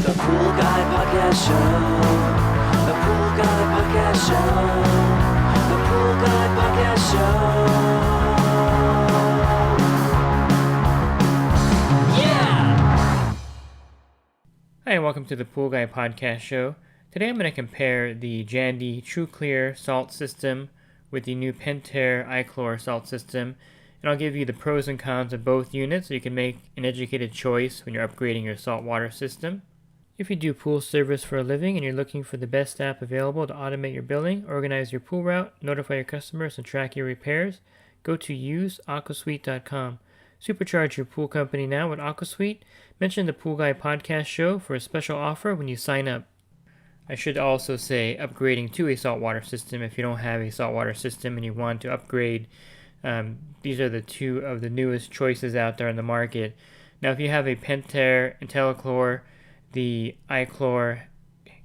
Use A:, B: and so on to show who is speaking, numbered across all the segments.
A: The Pool Guy Podcast Show. The Pool Guy Podcast Show. The Pool Guy Podcast Show. Yeah!
B: Hi, and welcome to the Pool Guy Podcast Show. Today I'm going to compare the Jandy TruClear salt system with the new Pentair iChlor salt system, and I'll give you the pros and cons of both units so you can make an educated choice when you're upgrading your saltwater system. If you do pool service for a living and you're looking for the best app available to automate your billing, organize your pool route, notify your customers, and track your repairs, go to useaquasuite.com. Supercharge your pool company now with AquaSuite. Mention the Pool Guy Podcast Show for a special offer when you sign up. I should also say upgrading to a saltwater system if you don't have a saltwater system and you want to upgrade. These are the two of the newest choices out there in the market. Now, if you have a Pentair iChlor, the iChlor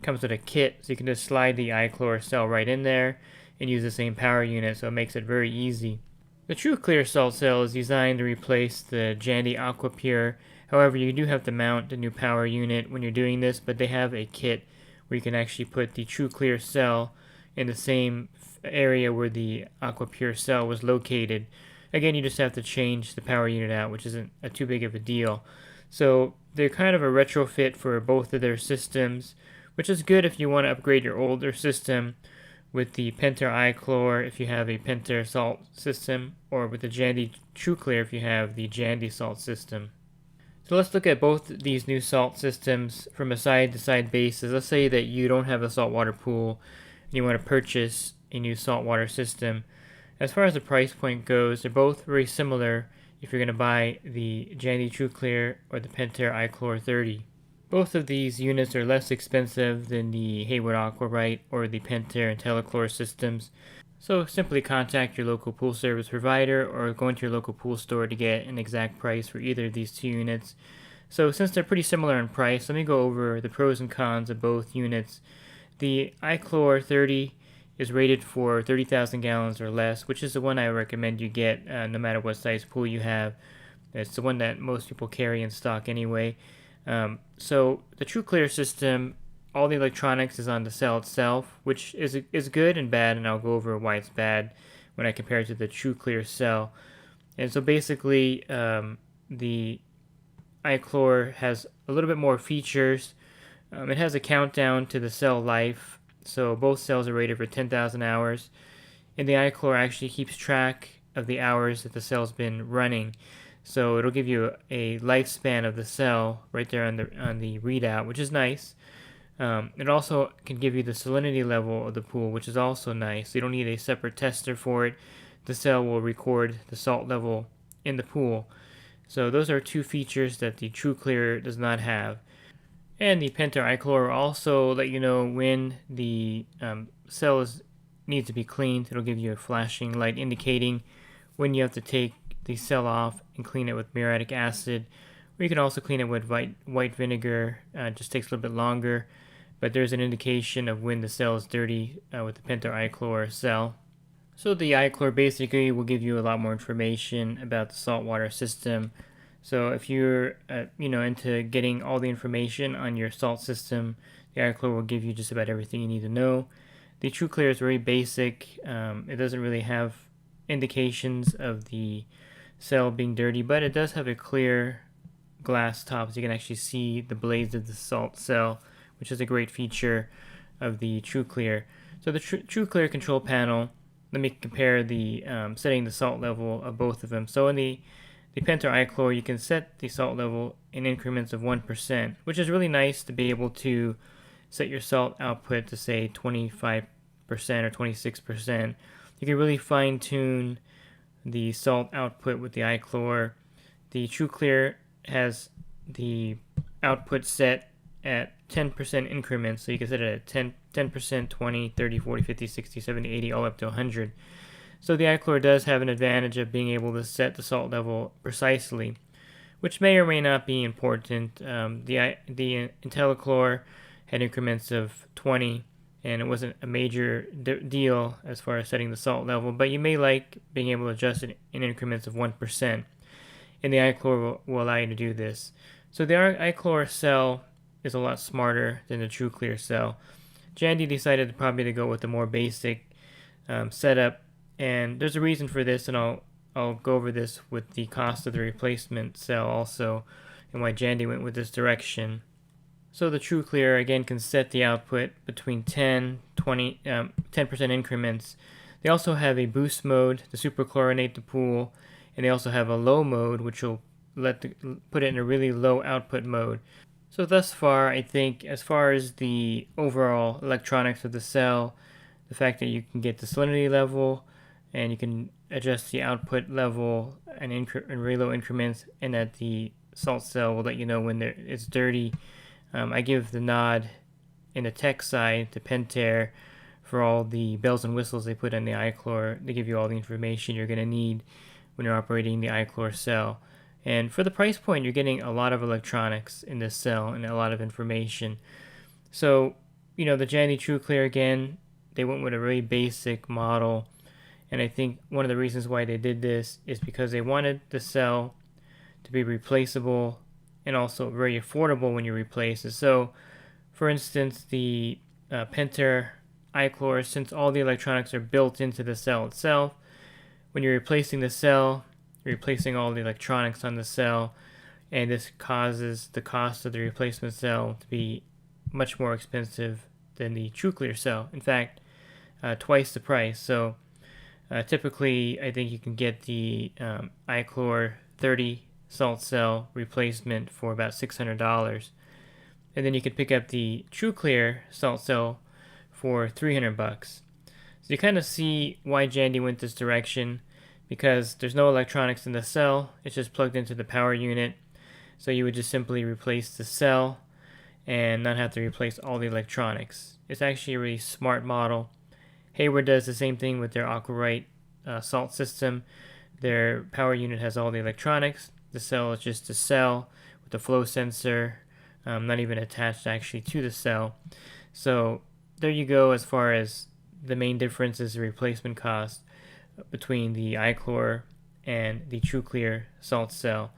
B: comes with a kit, so you can just slide the iChlor cell right in there and use the same power unit, so it makes it very easy. The TruClear salt cell is designed to replace the Jandy AquaPure. However, you do have to mount the new power unit when you're doing this, but they have a kit where you can actually put the TruClear cell in the same area where the AquaPure cell was located. Again, you just have to change the power unit out, which isn't too big of a deal. So they're kind of a retrofit for both of their systems, which is good if you want to upgrade your older system with the Pentair iChlor if you have a Pentair salt system, or with the Jandy TruClear if you have the Jandy salt system. So let's look at both these new salt systems from a side-to-side basis. Let's say that you don't have a saltwater pool and you want to purchase a new saltwater system. As far as the price point goes, they're both very similar if you're going to buy the Jandy TruClear or the Pentair iChlor 30. Both of these units are less expensive than the Hayward AquaRite or the Pentair iChlor systems. So simply contact your local pool service provider or go into your local pool store to get an exact price for either of these two units. So since they're pretty similar in price, let me go over the pros and cons of both units. The iChlor 30 is rated for 30,000 gallons or less, which is the one I recommend you get no matter what size pool you have. It's the one that most people carry in stock anyway. So the TruClear system, all the electronics is on the cell itself, which is good and bad, and I'll go over why it's bad when I compare it to the TruClear cell. And so basically, the iChlor has a little bit more features. It has a countdown to the cell life, so both cells are rated for 10,000 hours, and the iChlor actually keeps track of the hours that the cell's been running. So it'll give you a lifespan of the cell right there on the readout, which is nice. It also can give you the salinity level of the pool, which is also nice. So you don't need a separate tester for it. The cell will record the salt level in the pool. So those are two features that the TruClear does not have. And the Pentair iChlor will also let you know when the cell needs to be cleaned. It'll give you a flashing light indicating when you have to take the cell off and clean it with muriatic acid. Or you can also clean it with white vinegar. It just takes a little bit longer. But there's an indication of when the cell is dirty with the Pentair iChlor cell. So the iChlor basically will give you a lot more information about the saltwater system. So if you're into getting all the information on your salt system, the iChlor will give you just about everything you need to know. The TruClear is very basic. It doesn't really have indications of the cell being dirty, but it does have a clear glass top, so you can actually see the blades of the salt cell, which is a great feature of the TruClear. So the TruClear control panel, let me compare the setting the salt level of both of them. So in the Pentair iChlor, you can set the salt level in increments of 1%, which is really nice to be able to set your salt output to say 25% or 26%. You can really fine tune the salt output with the iChlor. The TruClear has the output set at 10% increments, so you can set it at 10%, 20, 30, 40, 50, 60, 70, 80, all up to 100. So the iChlor does have an advantage of being able to set the salt level precisely, which may or may not be important. The IntelliChlor had increments of 20, and it wasn't a major deal as far as setting the salt level, but you may like being able to adjust it in increments of 1%, and the iChlor will allow you to do this. So the iChlor cell is a lot smarter than the TruClear cell. Jandy decided probably to go with the more basic setup, and there's a reason for this, and I'll go over this with the cost of the replacement cell also, and why Jandy went with this direction. So the TruClear again can set the output between 10% increments. They also have a boost mode to superchlorinate the pool, and they also have a low mode, which will put it in a really low output mode. So thus far, I think as far as the overall electronics of the cell, the fact that you can get the salinity level, and you can adjust the output level in really low increments, and that the salt cell will let you know when it's dirty. I give the nod in the tech side to Pentair for all the bells and whistles they put in the iChlor. They give you all the information you're going to need when you're operating the iChlor cell. And for the price point, you're getting a lot of electronics in this cell and a lot of information. So, the Jandy TruClear, again, they went with a really basic model. And I think one of the reasons why they did this is because they wanted the cell to be replaceable and also very affordable when you replace it. So, for instance, the Pentair iChlor, since all the electronics are built into the cell itself, when you're replacing the cell, you're replacing all the electronics on the cell, and this causes the cost of the replacement cell to be much more expensive than the TruClear cell. In fact, twice the price. So, typically, I think you can get the iChlor 30 salt cell replacement for about $600, and then you could pick up the TruClear salt cell for $300. So you kind of see why Jandy went this direction, because there's no electronics in the cell. It's just plugged into the power unit, so you would just simply replace the cell and not have to replace all the electronics. It's actually a really smart model. Hayward does the same thing with their AquaRite salt system. Their power unit has all the electronics. The cell is just a cell with a flow sensor, not even attached actually to the cell. So there you go as far as the main difference is the replacement cost between the iChlor and the TruClear salt cell.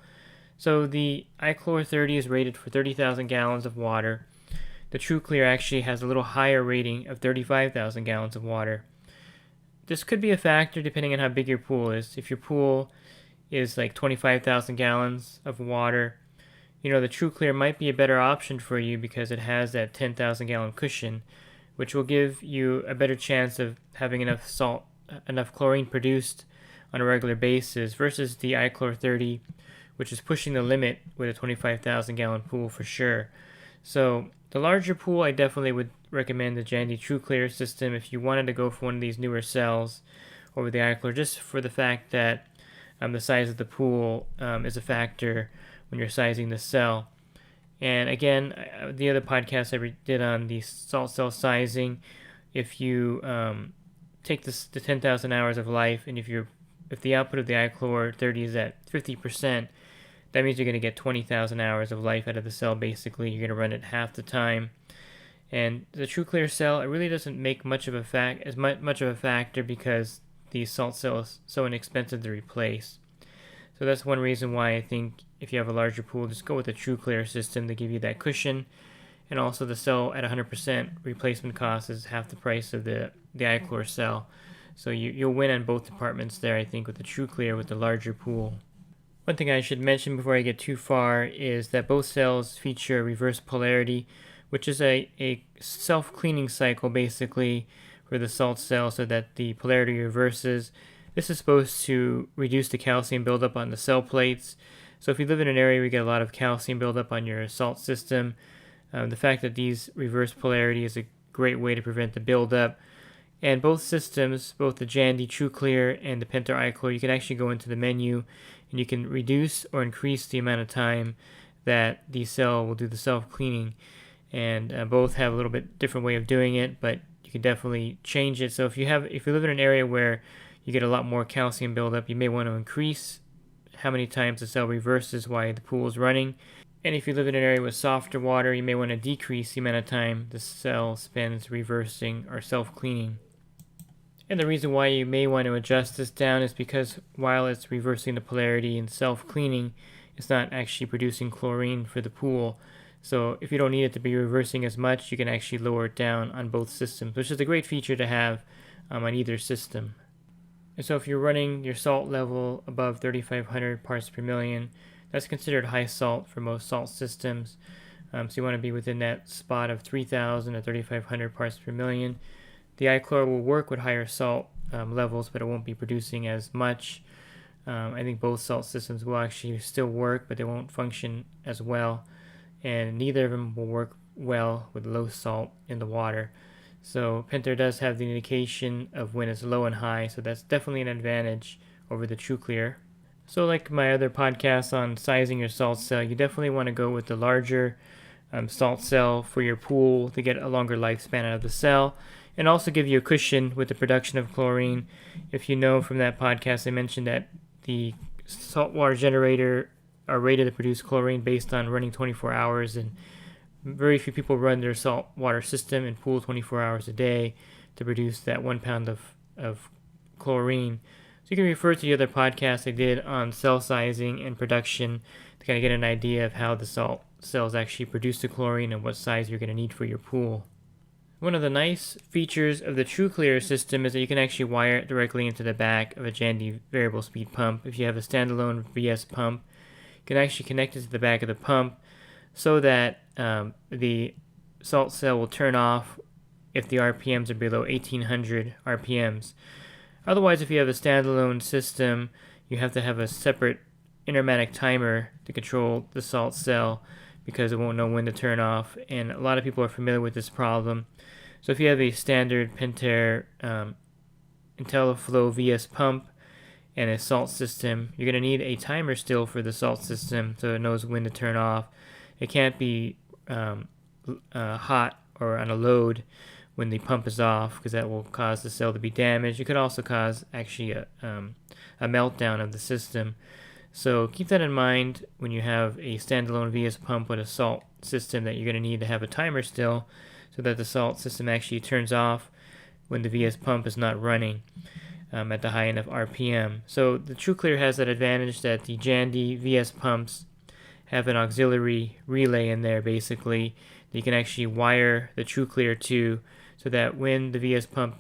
B: So the iChlor 30 is rated for 30,000 gallons of water. The TruClear actually has a little higher rating of 35,000 gallons of water. This could be a factor depending on how big your pool is. If your pool is like 25,000 gallons of water, the TruClear might be a better option for you because it has that 10,000 gallon cushion, which will give you a better chance of having enough chlorine produced on a regular basis versus the iChlor 30, which is pushing the limit with a 25,000 gallon pool for sure. So the larger pool, I definitely would recommend the Jandy TruClear system if you wanted to go for one of these newer cells over the iChlor, just for the fact that the size of the pool is a factor when you're sizing the cell. And again, the other podcast I did on the salt cell sizing, if you take the 10,000 hours of life, and if the output of the iChlor 30 is at 50%, that means you're going to get 20,000 hours of life out of the cell. Basically, you're going to run it half the time. And the TruClear cell, it really doesn't make much of a factor because the salt cell is so inexpensive to replace. So that's one reason why I think if you have a larger pool, just go with the TruClear system to give you that cushion. And also the cell at 100% replacement cost is half the price of the iChlor cell. So you'll win on both departments there, I think, with the TruClear with the larger pool. One thing I should mention before I get too far is that both cells feature reverse polarity, which is a self-cleaning cycle basically for the salt cell so that the polarity reverses. This is supposed to reduce the calcium buildup on the cell plates. So if you live in an area where you get a lot of calcium buildup on your salt system, the fact that these reverse polarity is a great way to prevent the buildup. And both systems, both the Jandy TruClear and the Pentair iChlor, you can actually go into the menu and you can reduce or increase the amount of time that the cell will do the self-cleaning. And both have a little bit different way of doing it, but you can definitely change it. So if you live in an area where you get a lot more calcium buildup, you may want to increase how many times the cell reverses while the pool is running. And if you live in an area with softer water, you may want to decrease the amount of time the cell spends reversing or self-cleaning. And the reason why you may want to adjust this down is because while it's reversing the polarity and self-cleaning, it's not actually producing chlorine for the pool. So if you don't need it to be reversing as much, you can actually lower it down on both systems, which is a great feature to have on either system. And so if you're running your salt level above 3,500 parts per million, that's considered high salt for most salt systems. So you want to be within that spot of 3,000 to 3,500 parts per million. The iChlor will work with higher salt levels, but it won't be producing as much. I think both salt systems will actually still work, but they won't function as well. And neither of them will work well with low salt in the water. So Pentair does have the indication of when it's low and high, so that's definitely an advantage over the TruClear. So like my other podcasts on sizing your salt cell, you definitely want to go with the larger salt cell for your pool to get a longer lifespan out of the cell, and also give you a cushion with the production of chlorine. If you know from that podcast, I mentioned that the saltwater generator are rated to produce chlorine based on running 24 hours, and very few people run their saltwater system and pool 24 hours a day to produce that 1 pound of chlorine. So you can refer to the other podcasts I did on cell sizing and production to kind of get an idea of how the salt cells actually produce the chlorine and what size you're going to need for your pool. One of the nice features of the TruClear system is that you can actually wire it directly into the back of a Jandy variable speed pump. If you have a standalone VS pump, you can actually connect it to the back of the pump so that the salt cell will turn off if the RPMs are below 1800 RPMs. Otherwise, if you have a standalone system, you have to have a separate intermatic timer to control the salt cell because it won't know when to turn off, and a lot of people are familiar with this problem. So if you have a standard Pentair IntelliFlow VS pump and a salt system, you're going to need a timer still for the salt system so it knows when to turn off. It can't be hot or on a load when the pump is off, because that will cause the cell to be damaged. It could also cause actually a meltdown of the system. So keep that in mind when you have a standalone VS pump with a salt system, that you're going to need to have a timer still so that the salt system actually turns off when the VS pump is not running at the high enough RPM. So the TruClear has that advantage that the Jandy VS pumps have an auxiliary relay in there, basically, that you can actually wire the TruClear to, so that when the VS pump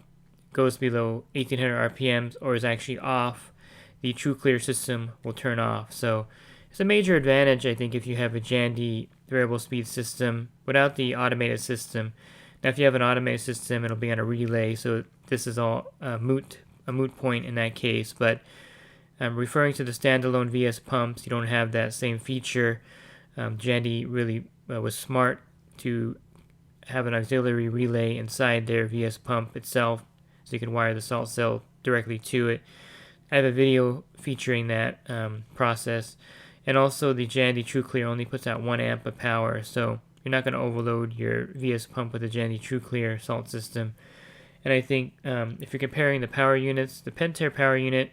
B: goes below 1800 RPMs or is actually off, the TruClear system will turn off. So it's a major advantage, I think, if you have a Jandy variable speed system without the automated system. Now, if you have an automated system, it'll be on a relay, so this is all a moot point in that case. But referring to the standalone VS pumps, you don't have that same feature. Jandy really was smart to have an auxiliary relay inside their VS pump itself, so you can wire the salt cell directly to it. I have a video featuring that process. And also the Jandy TruClear only puts out 1 amp of power, so you're not going to overload your VS pump with the Jandy TruClear salt system. And I think if you're comparing the power units, the Pentair power unit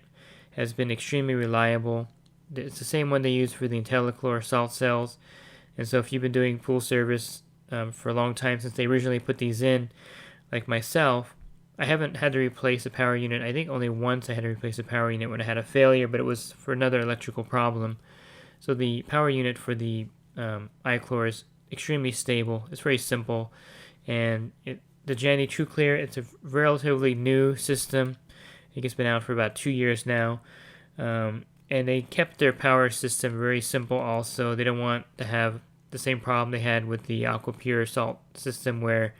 B: has been extremely reliable. It's the same one they use for the IntelliChlor salt cells. And so if you've been doing pool service for a long time, since they originally put these in, like myself, I haven't had to replace a power unit. I think only once I had to replace a power unit when I had a failure, but it was for another electrical problem. So the power unit for the iChlor is extremely stable. It's very simple. And the Jandy TruClear, it's a relatively new system. I think it's been out for about 2 years now. And they kept their power system very simple also. They don't want to have the same problem they had with the AquaPure salt system, where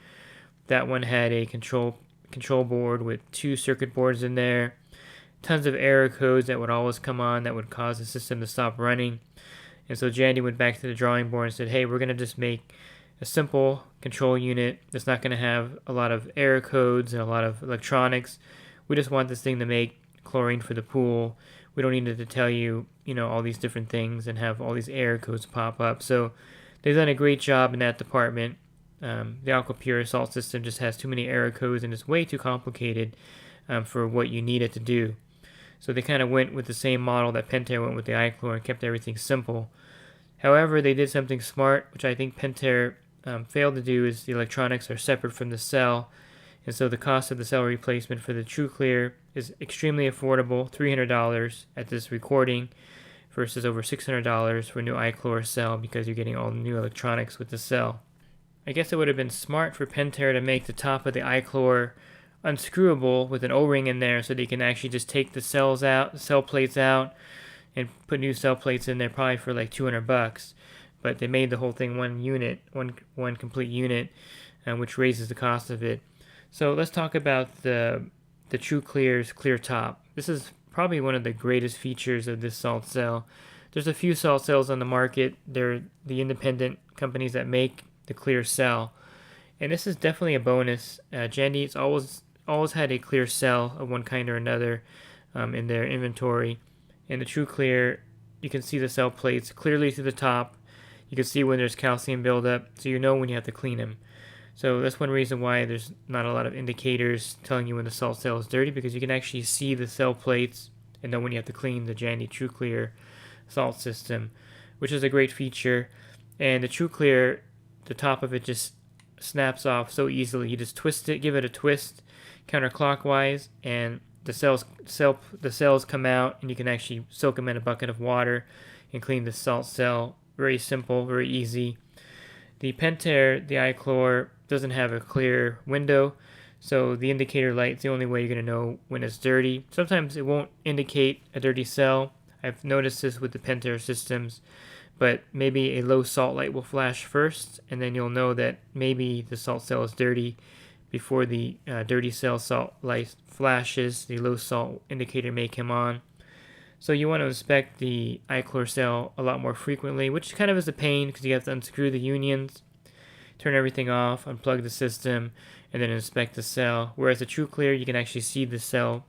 B: that one had a control board with 2 circuit boards in there, tons of error codes that would always come on that would cause the system to stop running. And so Jandy went back to the drawing board and said, hey, we're going to just make a simple control unit that's not going to have a lot of error codes and a lot of electronics. We just want this thing to make chlorine for the pool. We don't need it to tell you, all these different things and have all these error codes pop up. So they've done a great job in that department. The AquaPure salt system just has too many error codes and it's way too complicated for what you need it to do. So they kind of went with the same model that Pentair went with the iChlor and kept everything simple. However, they did something smart, which I think Pentair failed to do, is the electronics are separate from the cell. And so the cost of the cell replacement for the TruClear is extremely affordable, $300 at this recording. versus over $600 for a new iChlor cell because you're getting all the new electronics with the cell. I guess it would have been smart for Pentair to make the top of the iChlor unscrewable with an O-ring in there so that you can actually just take the cells out, the cell plates out, and put new cell plates in there probably for like $200. But they made the whole thing one unit, one complete unit, which raises the cost of it. So let's talk about the TruClear's clear top. This is probably one of the greatest features of this salt cell. There's a few salt cells on the market. They're the independent companies that make the clear cell, and this is definitely a bonus. Jandy's always had a clear cell of one kind or another in their inventory. In the TruClear, you can see the cell plates clearly through the top. You can see when there's calcium buildup, so you know when you have to clean them. So that's one reason why there's not a lot of indicators telling you when the salt cell is dirty, because you can actually see the cell plates and know when you have to clean the Jandy TruClear salt system, which is a great feature. And the TruClear, the top of it just snaps off so easily. You just twist it, give it a twist counterclockwise, and the cells come out, and you can actually soak them in a bucket of water and clean the salt cell. Very simple, very easy. The Pentair, the iChlor, doesn't have a clear window, so the indicator light's the only way you're going to know when it's dirty. Sometimes it won't indicate a dirty cell. I've noticed this with the Pentair systems, but maybe a low salt light will flash first, and then you'll know that maybe the salt cell is dirty before the dirty cell salt light flashes. The low salt indicator may come on. So you want to inspect the iChlor cell a lot more frequently, which kind of is a pain because you have to unscrew the unions, turn everything off, unplug the system, and then inspect the cell. Whereas the TruClear, you can actually see the cell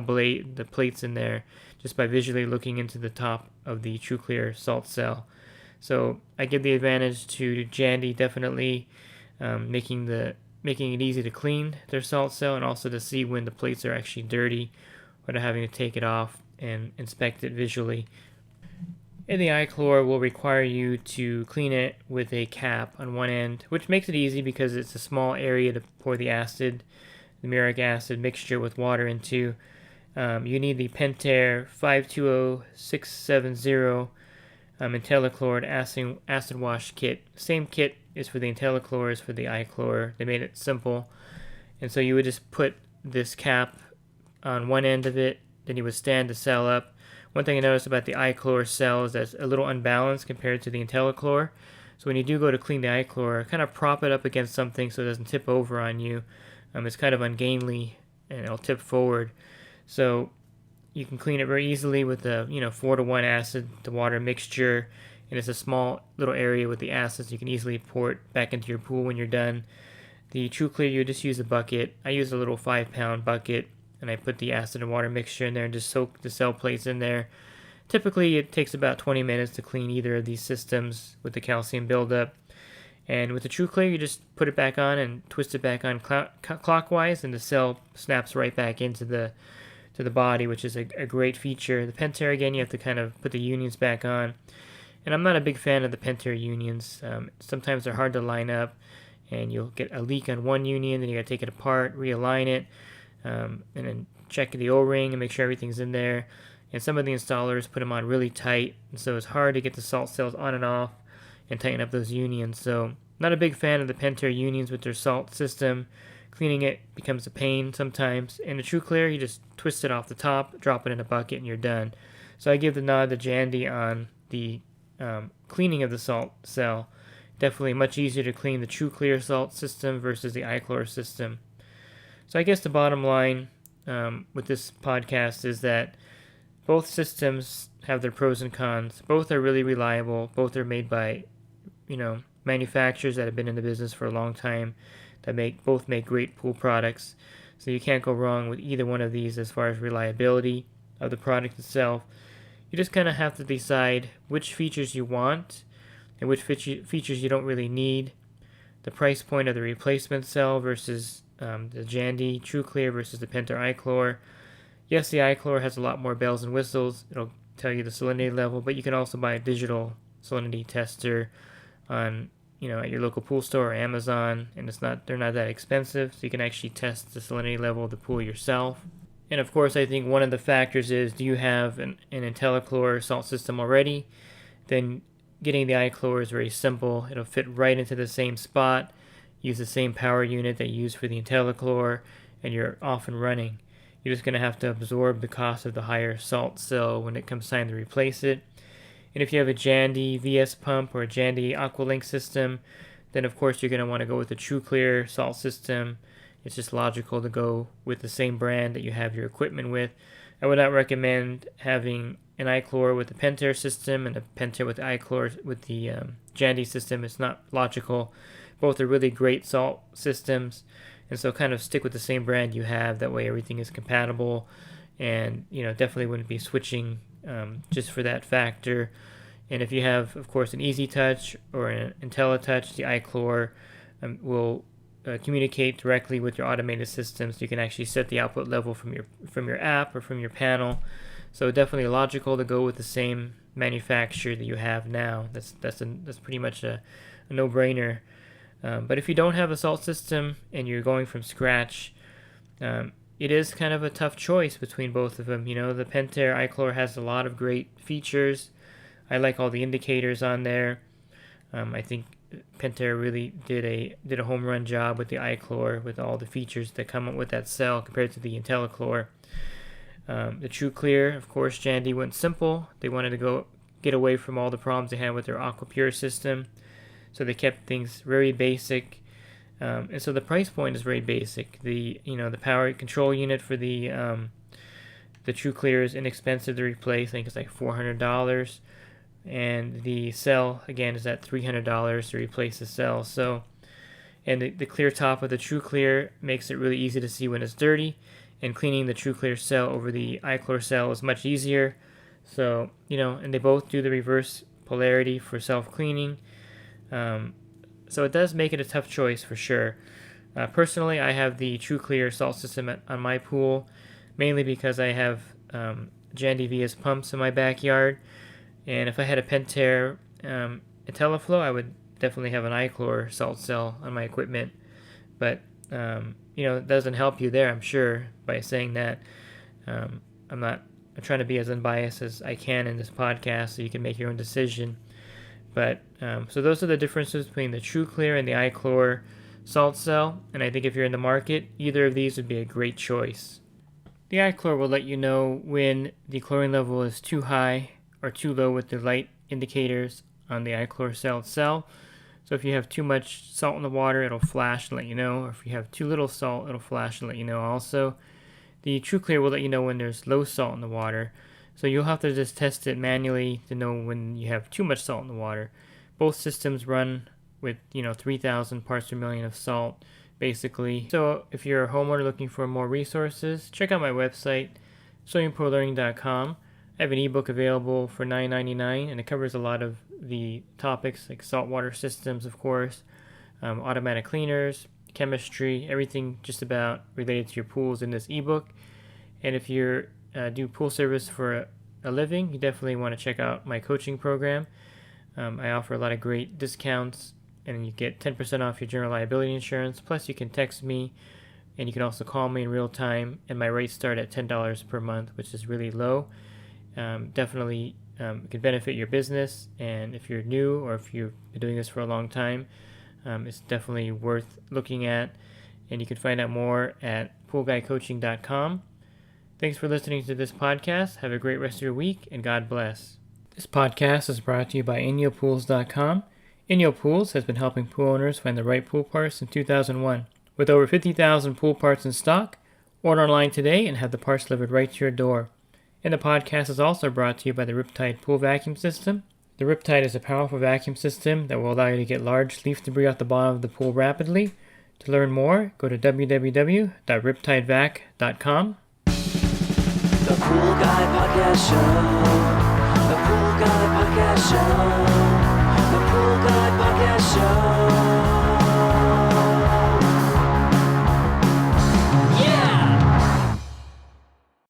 B: blade, the plates in there, just by visually looking into the top of the TruClear salt cell. So I give the advantage to Jandy, definitely making it easy to clean their salt cell, and also to see when the plates are actually dirty without having to take it off and inspect it visually. And the iChlor will require you to clean it with a cap on one end, which makes it easy because it's a small area to pour the muric acid mixture with water into. You need the Pentair 520670 IntelliChlor acid wash kit. Same kit is for the IntelliChlor as for the iChlor. They made it simple. And so you would just put this cap on one end of it, then you would stand the cell up. One thing I noticed about the iChlor cell is that it's a little unbalanced compared to the IntelliChlor. So when you do go to clean the iChlor, kind of prop it up against something so it doesn't tip over on you. It's kind of ungainly and it'll tip forward. So you can clean it very easily with the 4-to-1 acid to water mixture, and it's a small little area with the acids. You can easily pour it back into your pool when you're done. The TruClear, you just use a bucket. I use a little 5-pound bucket, and I put the acid and water mixture in there and just soak the cell plates in there. Typically it takes about 20 minutes to clean either of these systems with the calcium buildup. And with the TruClear, you just put it back on and twist it back on clockwise, and the cell snaps right back into the body, which is a great feature. The Pentair, again, you have to kind of put the unions back on. And I'm not a big fan of the Pentair unions. Sometimes they're hard to line up, and you'll get a leak on one union, then you got to take it apart, realign it, and then check the O-ring and make sure everything's in there. And some of the installers put them on really tight, and so it's hard to get the salt cells on and off and tighten up those unions. So not a big fan of the Pentair unions with their salt system. Cleaning it becomes a pain sometimes. In the TruClear, you just twist it off the top, drop it in a bucket, and you're done. So I give the nod to Jandy on the cleaning of the salt cell. Definitely much easier to clean the TruClear salt system versus the iChlor system. So I guess the bottom line with this podcast is that both systems have their pros and cons. Both are really reliable. Both are made by, manufacturers that have been in the business for a long time, that both make great pool products. So you can't go wrong with either one of these as far as reliability of the product itself. You just kind of have to decide which features you want and which features you don't really need. The price point of the replacement cell versus the Jandy TruClear versus the Pentair iChlor. Yes, the iChlor has a lot more bells and whistles. It'll tell you the salinity level, but you can also buy a digital salinity tester on at your local pool store or Amazon, and they're not that expensive, so you can actually test the salinity level of the pool yourself. And of course, I think one of the factors is, do you have an IntelliChlor salt system already? Then getting the iChlor is very simple. It'll fit right into the same spot, use the same power unit that you use for the IntelliChlor, and you're off and running. You're just going to have to absorb the cost of the higher salt cell when it comes time to replace it. And if you have a Jandy VS pump or a Jandy AquaLink system, then of course you're going to want to go with the TruClear salt system. It's just logical to go with the same brand that you have your equipment with. I would not recommend having an iChlor with the Pentair system and a Pentair with the iChlor with the Jandy system. It's not logical. Both are really great salt systems, and so kind of stick with the same brand you have. That way everything is compatible, and definitely wouldn't be switching just for that factor. And if you have, of course, an Easy Touch or an IntelliTouch, the iChlor will communicate directly with your automated system, so you can actually set the output level from your app or from your panel. So definitely logical to go with the same manufacturer that you have now. That's pretty much a no-brainer. But if you don't have a salt system and you're going from scratch, it is kind of a tough choice between both of them. The Pentair iChlor has a lot of great features. I like all the indicators on there. I think Pentair really did a home run job with the iChlor, with all the features that come up with that cell compared to the IntelliChlor. The TruClear, of course, Jandy went simple. They wanted to get away from all the problems they had with their AquaPure system, so they kept things very basic. And so the price point is very basic. The power control unit for the TruClear is inexpensive to replace. I think it's like $400. And the cell, again, is at $300 to replace the cell. So, and the clear top of the TruClear makes it really easy to see when it's dirty, and cleaning the TruClear cell over the iChlor cell is much easier. So, and they both do the reverse polarity for self-cleaning. So it does make it a tough choice for sure. Personally, I have the TruClear salt system on my pool, mainly because I have Jandy VS pumps in my backyard. And if I had a Pentair IntelliFlow, I would definitely have an iChlor salt cell on my equipment. But, it doesn't help you there, I'm sure, by saying that. I'm trying to be as unbiased as I can in this podcast so you can make your own decision. But, so those are the differences between the TruClear and the iChlor salt cell. And I think if you're in the market, either of these would be a great choice. The iChlor will let you know when the chlorine level is too high or too low with the light indicators on the iChlor cell itself. So if you have too much salt in the water, it'll flash and let you know. Or if you have too little salt, it'll flash and let you know also. The TruClear will let you know when there's low salt in the water. So you'll have to just test it manually to know when you have too much salt in the water. Both systems run with 3,000 parts per million of salt, basically. So if you're a homeowner looking for more resources, check out my website, swimmingpoollearning.com. I have an ebook available for $9.99, and it covers a lot of the topics like saltwater systems, of course, automatic cleaners, chemistry, everything just about related to your pools in this ebook. And if you do pool service for a living, you definitely want to check out my coaching program. I offer a lot of great discounts, and you get 10% off your general liability insurance. Plus, you can text me, and you can also call me in real time, and my rates start at $10 per month, which is really low. Definitely could benefit your business, and if you're new or if you've been doing this for a long time, it's definitely worth looking at, and you can find out more at poolguycoaching.com. Thanks for listening to this podcast. Have a great rest of your week, and God bless. This podcast is brought to you by InyoPools.com. Inyo Pools has been helping pool owners find the right pool parts since 2001. With over 50,000 pool parts in stock, order online today and have the parts delivered right to your door. And the podcast is also brought to you by the Riptide Pool Vacuum System. The Riptide is a powerful vacuum system that will allow you to get large leaf debris off the bottom of the pool rapidly. To learn more, go to www.riptidevac.com.
A: The Pool Guy Podcast Show. The Pool Guy Podcast Show.